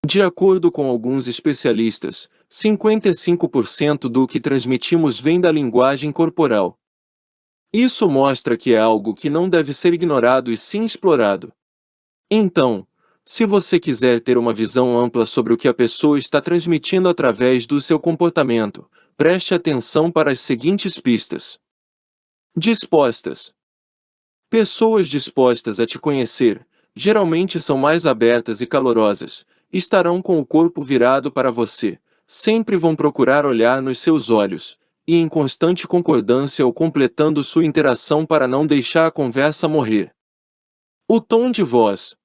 De acordo com alguns especialistas, 55% do que transmitimos vem da linguagem corporal. Isso mostra que é algo que não deve ser ignorado e sim explorado. Então, se você quiser ter uma visão ampla sobre o que a pessoa está transmitindo através do seu comportamento, preste atenção para as seguintes pistas. Dispostas. Pessoas dispostas a te conhecer, geralmente são mais abertas e calorosas, estarão com o corpo virado para você, sempre vão procurar olhar nos seus olhos, e em constante concordância ou completando sua interação para não deixar a conversa morrer. O tom de voz.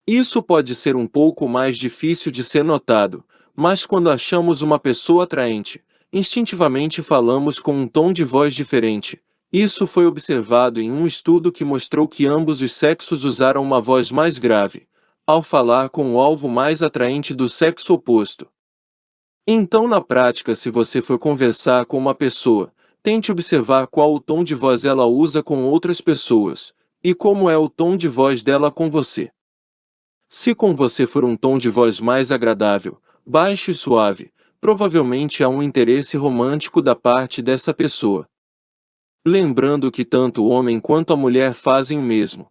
Isso pode ser um pouco mais difícil de ser notado, mas quando achamos uma pessoa atraente, instintivamente falamos com um tom de voz diferente. Isso foi observado em um estudo que mostrou que ambos os sexos usaram uma voz mais grave, ao falar com o alvo mais atraente do sexo oposto. Então, na prática, se você for conversar com uma pessoa, tente observar qual o tom de voz ela usa com outras pessoas, e como é o tom de voz dela com você. Se com você for um tom de voz mais agradável, baixo e suave, provavelmente há um interesse romântico da parte dessa pessoa. Lembrando que tanto o homem quanto a mulher fazem o mesmo.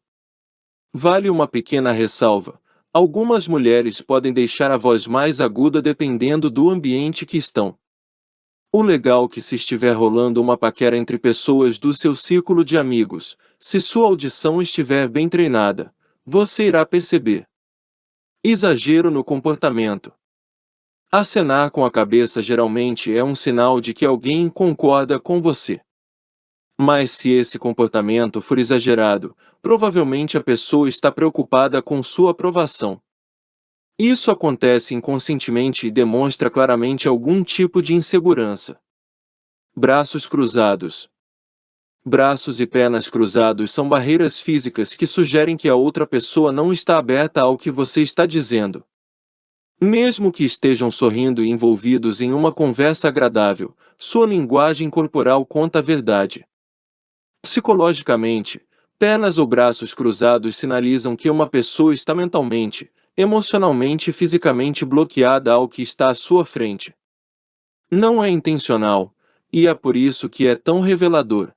Vale uma pequena ressalva: algumas mulheres podem deixar a voz mais aguda dependendo do ambiente que estão. O legal é que se estiver rolando uma paquera entre pessoas do seu círculo de amigos, se sua audição estiver bem treinada, você irá perceber. Exagero no comportamento. Acenar com a cabeça geralmente é um sinal de que alguém concorda com você. Mas se esse comportamento for exagerado, provavelmente a pessoa está preocupada com sua aprovação. Isso acontece inconscientemente e demonstra claramente algum tipo de insegurança. Braços cruzados. Braços e pernas cruzados são barreiras físicas que sugerem que a outra pessoa não está aberta ao que você está dizendo. Mesmo que estejam sorrindo e envolvidos em uma conversa agradável, sua linguagem corporal conta a verdade. Psicologicamente, pernas ou braços cruzados sinalizam que uma pessoa está mentalmente, emocionalmente e fisicamente bloqueada ao que está à sua frente. Não é intencional, e é por isso que é tão revelador.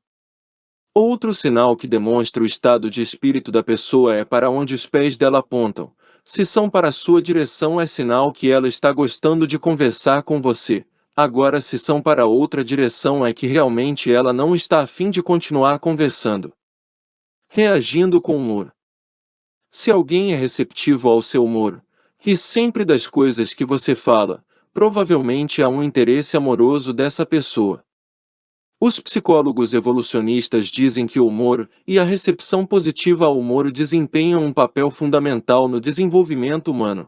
Outro sinal que demonstra o estado de espírito da pessoa é para onde os pés dela apontam. Se são para a sua direção, é sinal que ela está gostando de conversar com você. Agora, se são para outra direção, é que realmente ela não está a fim de continuar conversando. Reagindo com humor. Se alguém é receptivo ao seu humor, ri sempre das coisas que você fala, provavelmente há um interesse amoroso dessa pessoa. Os psicólogos evolucionistas dizem que o humor e a recepção positiva ao humor desempenham um papel fundamental no desenvolvimento humano.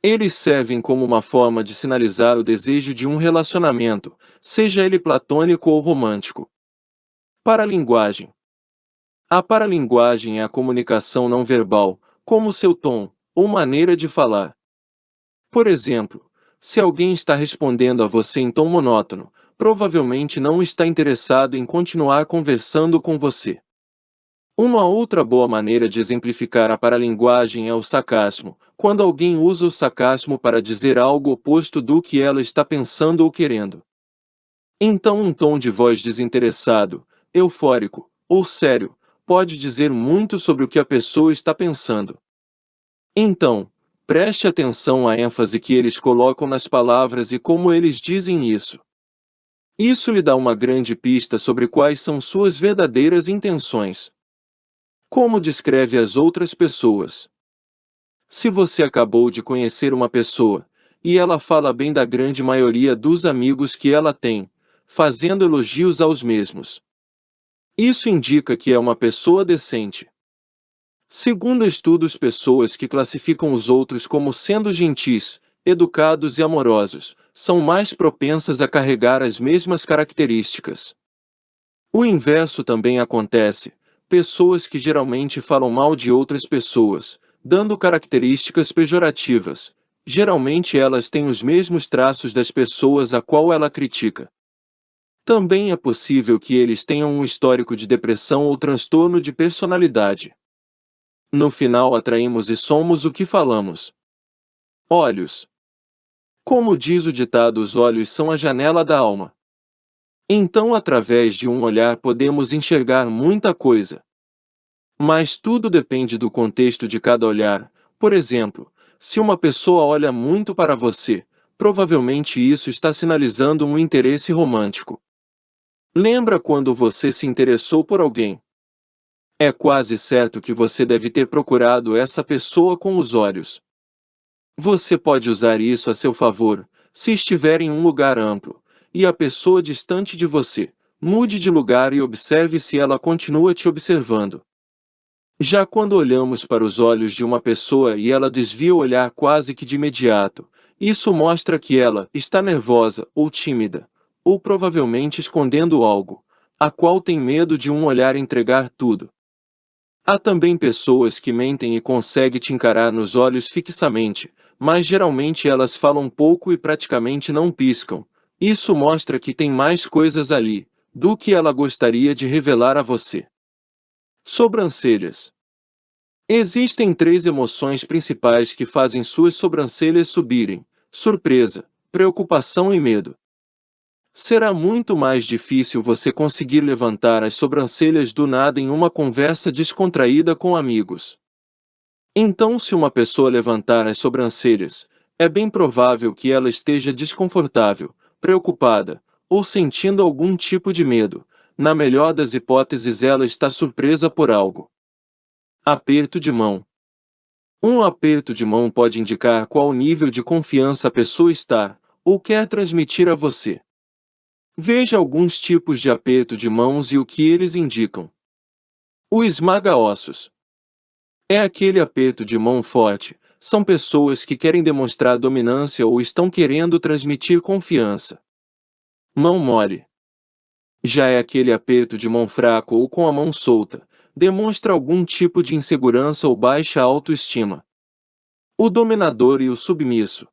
Eles servem como uma forma de sinalizar o desejo de um relacionamento, seja ele platônico ou romântico. Paralinguagem. A paralinguagem é a comunicação não verbal, como seu tom ou maneira de falar. Por exemplo, se alguém está respondendo a você em tom monótono, provavelmente não está interessado em continuar conversando com você. Uma outra boa maneira de exemplificar a paralinguagem é o sarcasmo, quando alguém usa o sarcasmo para dizer algo oposto do que ela está pensando ou querendo. Então, um tom de voz desinteressado, eufórico ou sério pode dizer muito sobre o que a pessoa está pensando. Então, preste atenção à ênfase que eles colocam nas palavras e como eles dizem isso. Isso lhe dá uma grande pista sobre quais são suas verdadeiras intenções. Como descreve as outras pessoas? Se você acabou de conhecer uma pessoa, e ela fala bem da grande maioria dos amigos que ela tem, fazendo elogios aos mesmos, isso indica que é uma pessoa decente. Segundo estudos, pessoas que classificam os outros como sendo gentis, educados e amorosos, são mais propensas a carregar as mesmas características. O inverso também acontece. Pessoas que geralmente falam mal de outras pessoas, dando características pejorativas, geralmente elas têm os mesmos traços das pessoas a qual ela critica. Também é possível que eles tenham um histórico de depressão ou transtorno de personalidade. No final, atraímos e somos o que falamos. Olhos. Como diz o ditado, os olhos são a janela da alma. Então, através de um olhar podemos enxergar muita coisa. Mas tudo depende do contexto de cada olhar. Por exemplo, se uma pessoa olha muito para você, provavelmente isso está sinalizando um interesse romântico. Lembra quando você se interessou por alguém? É quase certo que você deve ter procurado essa pessoa com os olhos. Você pode usar isso a seu favor, se estiver em um lugar amplo, e a pessoa distante de você. Mude de lugar e observe se ela continua te observando. Já quando olhamos para os olhos de uma pessoa e ela desvia o olhar quase que de imediato, isso mostra que ela está nervosa ou tímida, ou provavelmente escondendo algo, a qual tem medo de um olhar entregar tudo. Há também pessoas que mentem e conseguem te encarar nos olhos fixamente, mas geralmente elas falam pouco e praticamente não piscam. Isso mostra que tem mais coisas ali, do que ela gostaria de revelar a você. Sobrancelhas. Existem três emoções principais que fazem suas sobrancelhas subirem: surpresa, preocupação e medo. Será muito mais difícil você conseguir levantar as sobrancelhas do nada em uma conversa descontraída com amigos. Então, se uma pessoa levantar as sobrancelhas, é bem provável que ela esteja desconfortável, preocupada, ou sentindo algum tipo de medo. Na melhor das hipóteses, ela está surpresa por algo. Aperto de mão. Um aperto de mão pode indicar qual nível de confiança a pessoa está, ou quer transmitir a você. Veja alguns tipos de aperto de mãos e o que eles indicam. O esmaga-ossos. É aquele aperto de mão forte. São pessoas que querem demonstrar dominância ou estão querendo transmitir confiança. Mão mole. Já é aquele aperto de mão fraco ou com a mão solta. Demonstra algum tipo de insegurança ou baixa autoestima. O dominador e o submisso.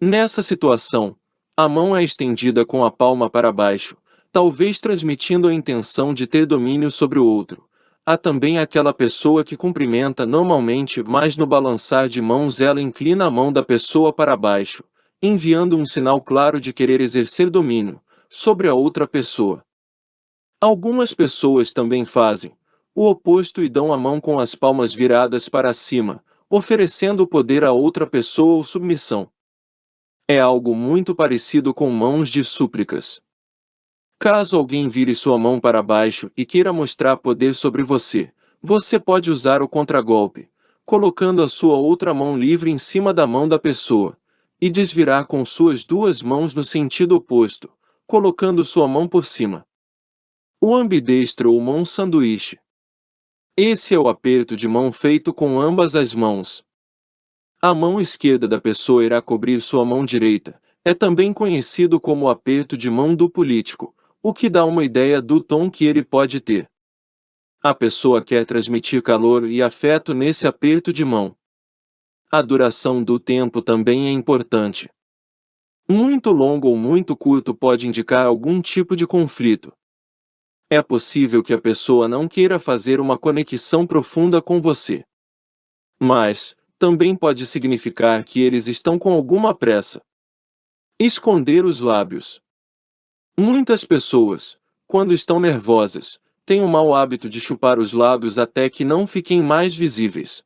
Nessa situação, a mão é estendida com a palma para baixo, talvez transmitindo a intenção de ter domínio sobre o outro. Há também aquela pessoa que cumprimenta normalmente, mas no balançar de mãos ela inclina a mão da pessoa para baixo, enviando um sinal claro de querer exercer domínio sobre a outra pessoa. Algumas pessoas também fazem o oposto e dão a mão com as palmas viradas para cima, oferecendo poder a outra pessoa ou submissão. É algo muito parecido com mãos de súplicas. Caso alguém vire sua mão para baixo e queira mostrar poder sobre você, você pode usar o contragolpe, colocando a sua outra mão livre em cima da mão da pessoa, e desvirar com suas duas mãos no sentido oposto, colocando sua mão por cima. O ambidestro ou mão sanduíche. Esse é o aperto de mão feito com ambas as mãos. A mão esquerda da pessoa irá cobrir sua mão direita. É também conhecido como aperto de mão do político, o que dá uma ideia do tom que ele pode ter. A pessoa quer transmitir calor e afeto nesse aperto de mão. A duração do tempo também é importante. Muito longo ou muito curto pode indicar algum tipo de conflito. É possível que a pessoa não queira fazer uma conexão profunda com você. Mas também pode significar que eles estão com alguma pressa. Esconder os lábios. Muitas pessoas, quando estão nervosas, têm o mau hábito de chupar os lábios até que não fiquem mais visíveis.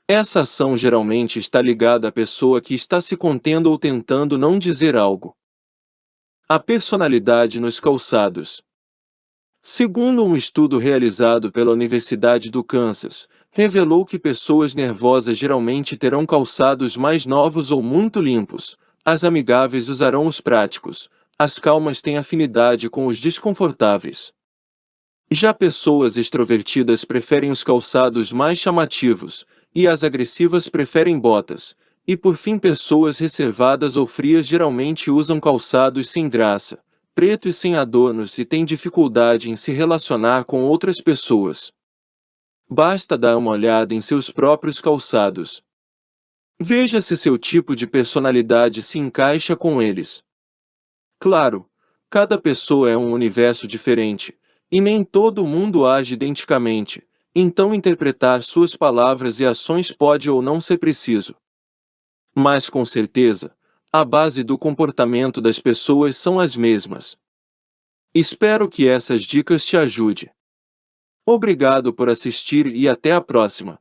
Essa ação geralmente está ligada à pessoa que está se contendo ou tentando não dizer algo. A personalidade nos calçados. Segundo um estudo realizado pela Universidade do Kansas, revelou que pessoas nervosas geralmente terão calçados mais novos ou muito limpos, as amigáveis usarão os práticos, as calmas têm afinidade com os desconfortáveis. Já pessoas extrovertidas preferem os calçados mais chamativos, e as agressivas preferem botas, e por fim pessoas reservadas ou frias geralmente usam calçados sem graça, preto e sem adornos e têm dificuldade em se relacionar com outras pessoas. Basta dar uma olhada em seus próprios calçados. Veja se seu tipo de personalidade se encaixa com eles. Claro, cada pessoa é um universo diferente, e nem todo mundo age identicamente, então interpretar suas palavras e ações pode ou não ser preciso. Mas com certeza, a base do comportamento das pessoas são as mesmas. Espero que essas dicas te ajudem. Obrigado por assistir e até a próxima.